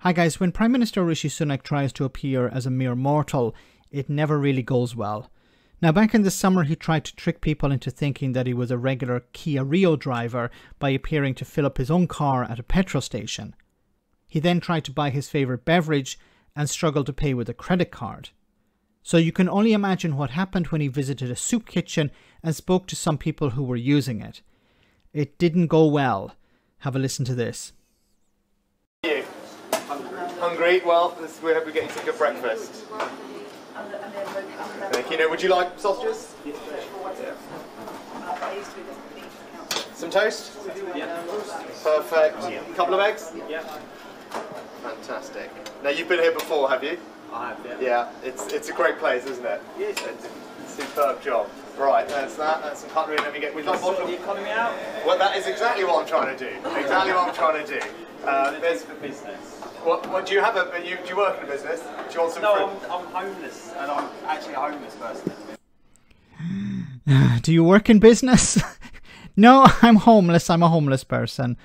Hi guys, when Prime Minister Rishi Sunak tries to appear as a mere mortal, it never really goes well. Now back in the summer he tried to trick people into thinking that he was a regular Kia Rio driver by appearing to fill up his own car at a petrol station. He then tried to buy his favourite beverage and struggled to pay with a credit card. So you can only imagine what happened when he visited a soup kitchen and spoke to some people who were using it. It didn't go well. Have a listen to this. Hungry? Well, we hope we get you some good breakfast. Thank you. Would you like sausages? Yeah. Some toast? Yeah. Perfect. Yeah. Couple of eggs? Yeah. Fantastic. Now you've been here before, have you? I have, yeah. Yeah, it's a great place, isn't it? Yes. It's a superb job. Right, there's that. That's some cutlery. Let me get. We've got the economy out. Well, that is exactly what I'm trying to do. Exactly what I'm trying to do. There's for business. What do you have? Do you work in a business? Do you want some fruit? I'm homeless, and I'm actually a homeless person. Do you work in business? No, I'm homeless. I'm a homeless person.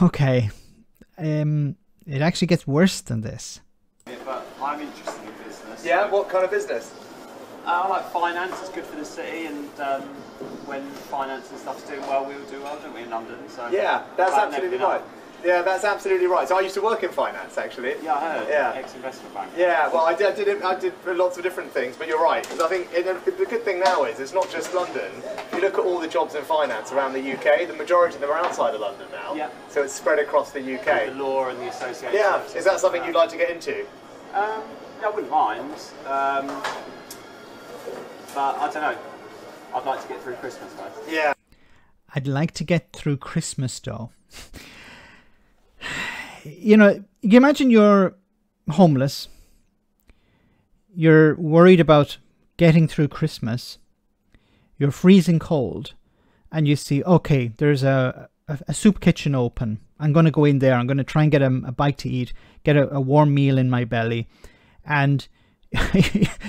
Okay. It actually gets worse than this. Yeah, but I'm interested in business. Yeah, what kind of business? I like finance. It's good for the city, and when finance and stuff's doing well, we will do well, don't we, in London? So yeah, that's absolutely right. Yeah, that's absolutely right. So I used to work in finance, actually. Yeah, I heard. Yeah. Ex-investment bank. Yeah, well, I did lots of different things, but you're right. Because I think the good thing now is it's not just London. If you look at all the jobs in finance around the UK, the majority of them are outside of London now. Yeah. So it's spread across the UK. The law and the association. Yeah. Is that something you'd like to get into? I wouldn't mind. But I don't know. I'd like to get through Christmas first. Yeah. I'd like to get through Christmas though. You know, you imagine you're homeless. You're worried about getting through Christmas. You're freezing cold. And you see, okay, there's a soup kitchen open. I'm going to go in there. I'm going to try and get a bite to eat. Get a warm meal in my belly. And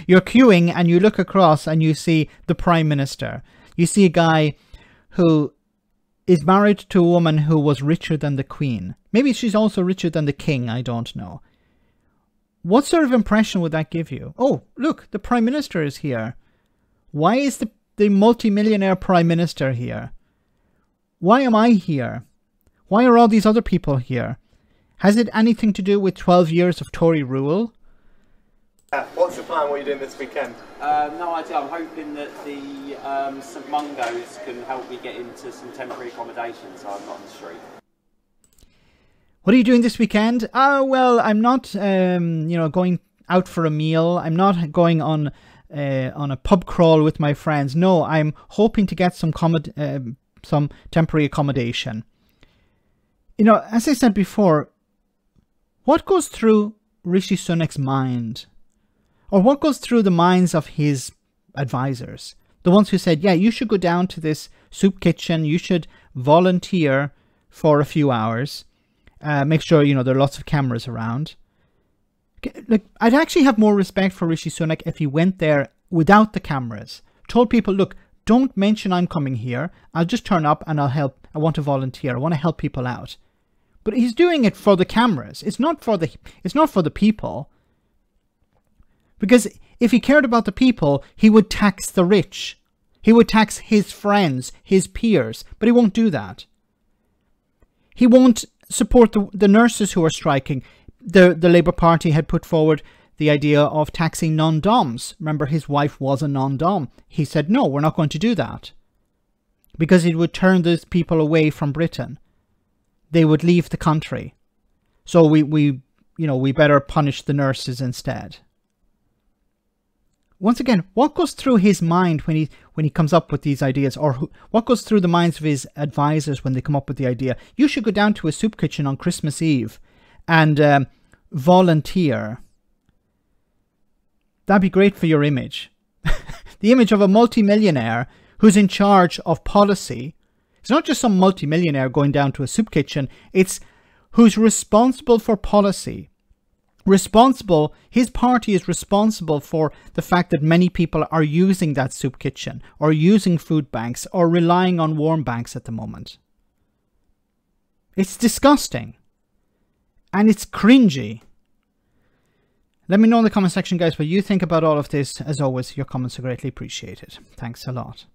you're queuing and you look across and you see the Prime Minister. You see a guy who is married to a woman who was richer than the Queen. Maybe she's also richer than the King, I don't know. What sort of impression would that give you? Oh, look, the Prime Minister is here. Why is the multi-millionaire Prime Minister here? Why am I here? Why are all these other people here? Has it anything to do with 12 years of Tory rule? What's the plan? What are you doing this weekend? No idea. I'm hoping that the St Mungo's can help me get into some temporary accommodation so I'm not on the street. What are you doing this weekend? Well, I'm not, going out for a meal. I'm not going on a pub crawl with my friends. No, I'm hoping to get some temporary accommodation. You know, as I said before, what goes through Rishi Sunak's mind? Or what goes through the minds of his advisors? The ones who said, yeah, you should go down to this soup kitchen. You should volunteer for a few hours. Make sure, there are lots of cameras around. Like, I'd actually have more respect for Rishi Sunak if he went there without the cameras. Told people, look, don't mention I'm coming here. I'll just turn up and I'll help. I want to volunteer. I want to help people out. But he's doing it for the cameras. It's not for the people. Because if he cared about the people, he would tax the rich. He would tax his friends, his peers. But he won't do that. He won't support the nurses who are striking. The Labour Party had put forward the idea of taxing non-doms. Remember, his wife was a non-dom. He said, no, we're not going to do that. Because it would turn those people away from Britain. They would leave the country. So we better punish the nurses instead. Once again, what goes through his mind when he comes up with these ideas, or what goes through the minds of his advisors when they come up with the idea? You should go down to a soup kitchen on Christmas Eve and volunteer. That'd be great for your image. The image of a multimillionaire who's in charge of policy. It's not just some multimillionaire going down to a soup kitchen. It's who's responsible for policy. His party is responsible for the fact that many people are using that soup kitchen or using food banks or relying on warm banks at the moment. It's disgusting. And it's cringy. Let me know in the comment section, guys, what you think about all of this. As always, your comments are greatly appreciated. Thanks a lot.